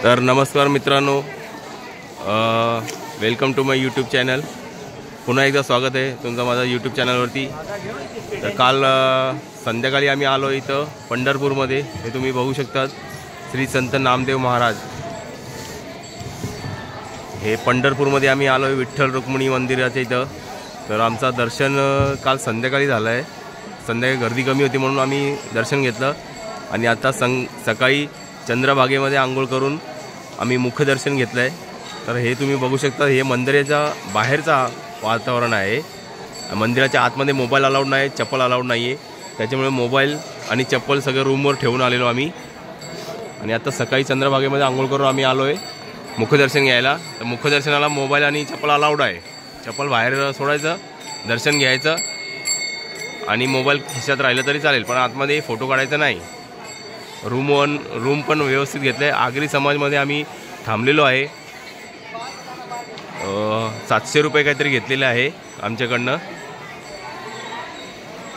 तर नमस्कार मित्रांनो, welcome to my YouTube channel. पुन्हा एकदा स्वागत आहे तुमचं माझ्या यूट्यूब चॅनलवरती। तर काल संध्याकाळी आम्ही आलो इथं पंढरपूरमध्ये। हे तुम्ही बघू शकतात, श्री संत नामदेव महाराज। हे पंढरपूरमध्ये आम्ही आलो आहे विठ्ठल रुक्मिणी मंदिराच्या इथं। तर आमचा दर्शन काल संध्याकाळी झालं आहे। संध्याकाळी गर्दी कमी होती म्हणून आम्ही दर्शन घेतलं आणि आता सकाळी चंद्रभागेमध्ये आंघोळ करून आम्ही मुखदर्शन घेतलं आहे। तर हे तुम्ही बघू शकता, हे मंदिराच्या बाहेरचा वातावरण आहे। मंदिराच्या आतमध्ये मोबाईल अलाउड नाही, चप्पल अलाउड नाही आहे। त्याच्यामुळे मोबाईल आणि चप्पल सगळं रूमवर ठेवून आलेलो आम्ही। आणि आता सकाळी चंद्रभागेमध्ये आंघोळ करून आम्ही आलो आहे मुखदर्शन घ्यायला। तर मुखदर्शनाला मोबाईल आणि चप्पल अलाउड आहे। चप्पल बाहेर सोडायचं, दर्शन घ्यायचं आणि मोबाईल खिशात राहिलं तरी चालेल, पण आतमध्ये फोटो काढायचा नाही। रूम पण व्यवस्थित घेतलं आहे। आगरी समाजमध्ये आम्ही थांबलेलो आहे। 700 रुपये काहीतरी घेतलेले आहे आमच्याकडनं।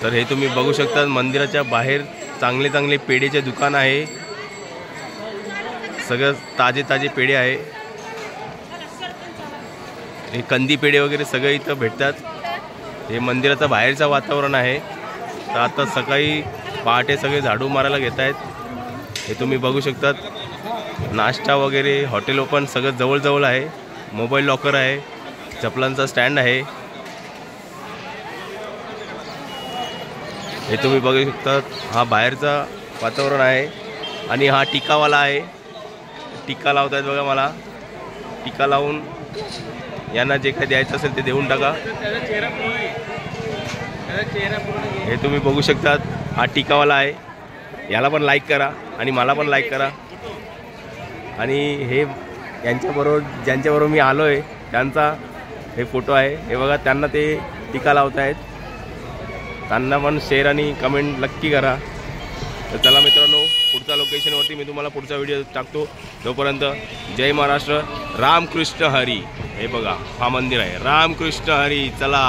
तर हे तुम्ही बघू शकता, मंदिराच्या बाहेर चांगले चांगले पेढेचे दुकान आहे। सगळं ताजे ताजे पेढे आहे। हे कंदी पेढे वगैरे सगळं इथं भेटतात। हे मंदिराचं बाहेरचं वातावरण आहे। तर आता सकाळी पहाटे सगळे झाडू मारायला घेत आहेत। हे तुम्ही बघू शकतात, नाश्ता वगैरे हॉटेल ओपन सगळं जवळजवळ आहे। मोबाईल लॉकर आहे, चपलांचा स्टँड आहे। हे तुम्ही बघू शकता, हा बाहेरचा वातावरण आहे। आणि हा टिकावाला आहे, टिका लावत आहेत बघा। मला टिका लावून यांना जे काही द्यायचं असेल ते देऊन टाका। हे तुम्ही बघू शकतात, हा टिकावाला आहे। याला पण लाईक करा आणि मला पण लाईक करा। आणि हे यांच्याबरोबर ज्यांच्याबरोबर मी आलो आहे त्यांचा हे फोटो आहे। हे बघा, त्यांना ते टीका लावत आहेत। त्यांना पण शेअर आणि कमेंट नक्की करा। तर चला मित्रांनो, पुढच्या लोकेशनवरती मी तुम्हाला पुढचा व्हिडिओ टाकतो। तोपर्यंत जय महाराष्ट्र, रामकृष्ण हरी। हे बघा, हा मंदिर आहे, रामकृष्ण हरी। चला।